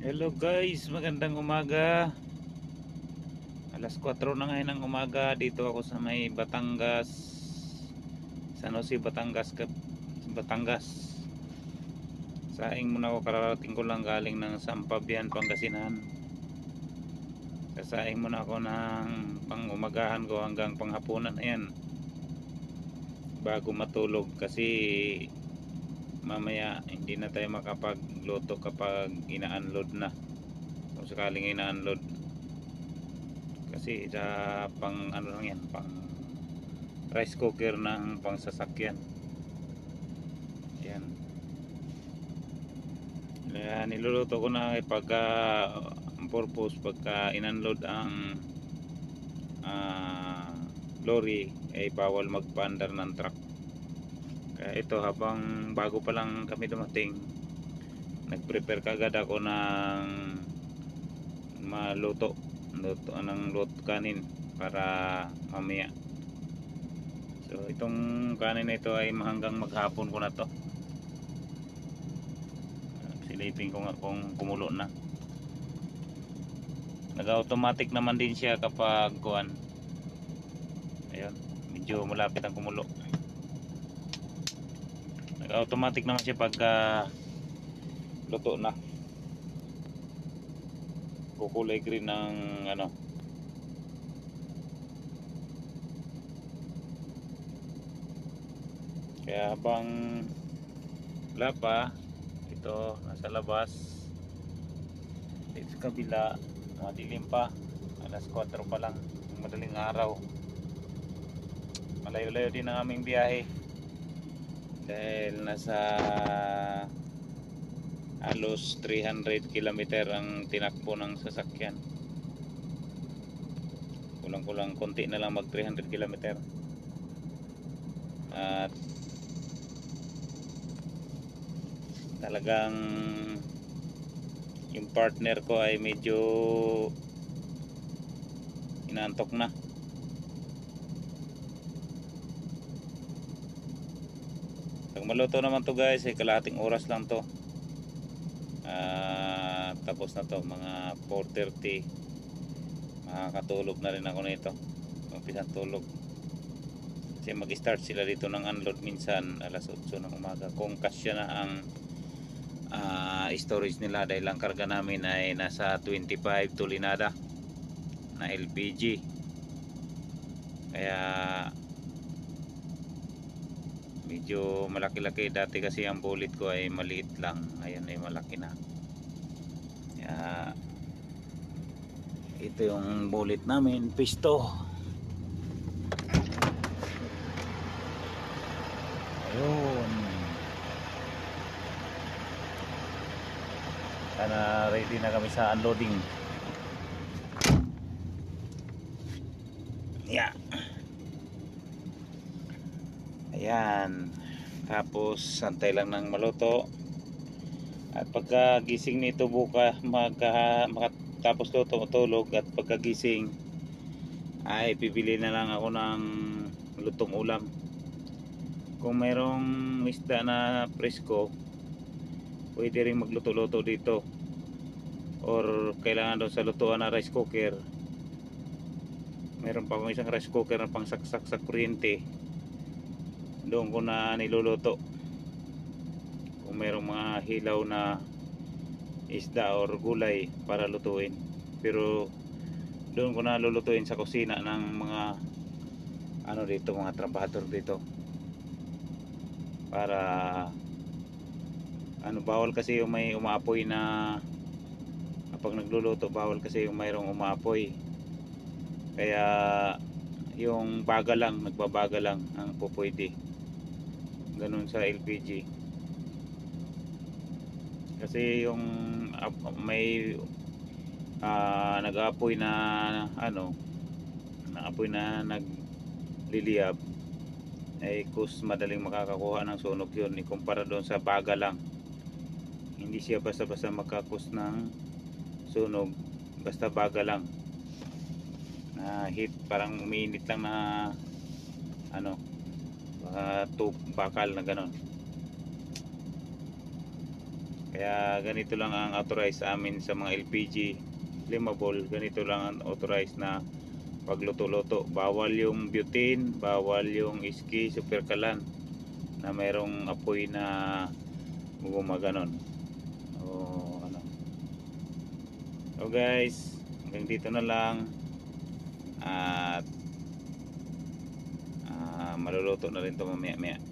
Hello guys, magandang umaga. Alas 4 na ngayon ng umaga. Dito ako sa may Batangas, San Jose, Batangas. Saing muna ako, kararating ko lang galing ng Sampabian, Pangasinan. Kasaing muna ako ng pang-umagahan ko hanggang panghapunan. Ayan, bago matulog kasi mamaya hindi na tayo makapagluto kapag ina-unload na. Kung sakaling ina-unload, kasi sa pang ano lang yan, pang rice cooker ng pang sasakyan. Yan, kaya niluluto ko na pagka ang purpose pagka in-unload ang ah, lorry ay bawal magpaandar ng truck. Kaya ito, habang bago pa lang kami dumating, nag-prepare kagad ako ng luto ng kanin para mamaya. So itong kanin na ito ay hanggang maghapon ko na to. Silipin ko nga kung kumulo na. Nag-automatic naman din siya kapag kuan. Ayun, medyo malapit ang kumulo. Nag-automatic naman siya pagka luto na. Kukulay green ng ano. Kaya habang wala pa, ito nasa labas, dito sa kabila, madilim pa. Alas 4 pa lang, madaling araw. Malayo-layo din ang aming biyahe dahil nasa halos 300 kilometer ang tinakbo ng sasakyan. Kulang-kulang konti na lang mag 300 kilometer. At talagang yung partner ko ay medyo inaantok na. Pag maluto naman to guys ay kalahating oras lang to. Tapos na to, mga 4:30 makakatulog na rin ako nito. Umpisang tulog kasi mag-start sila dito ng unload minsan alas 8 ng umaga kung kasya na ang storage nila, dahil ang karga namin ay nasa 25 tulinada na LPG. Kaya medyo malaki-laki. Dati kasi ang bullet ko ay maliit lang, ngayon ay malaki na. Kaya ito yung bullet namin, pisto. Ayun, sana ready na kami sa unloading. Yeah. Ayan, tapos santay lang ng maluto. At pagkagising nito bukas, makatapos luto matulog, at pagkagising ay bibili na lang ako ng lutong ulam. Kung mayroong isda na presko, pwede rin magluto-luto dito, or kailangan doon sa lutuan na rice cooker, mayroon pa akong isang rice cooker na pang saksak sa kuryente, doon ko na niluluto kung mayroong mga hilaw na isda or gulay para lutuin. Pero doon ko na lulutuin sa kusina ng mga ano dito, mga trabahador dito, para ano, bawal kasi yung may umaapoy na, kapag nagluluto bawal kasi yung mayroong umaapoy. Kaya yung baga lang, nagbabaga lang ang pupwede. Ganun sa LPG. Kasi yung may nag-aapoy na ano, naapoy na nagliliyab, ay kus madaling makakakuha ng sunog yun, ikumpara doon sa baga lang. Hindi siya basta-basta makakus ng sunog, basta baga lang na heat, parang umiinit lang na ano, bakal na ganon. Kaya Kaya ganito lang ang authorized sa amin sa mga LPG flammable. Ganito lang ang authorized na pagluto-luto. Bawal yung butane, bawal yung iski, superkalan na mayroong apoy na gumaganon. O ano. So guys, hanggang dito na lang. At maluluto na rin to mamaya-maya.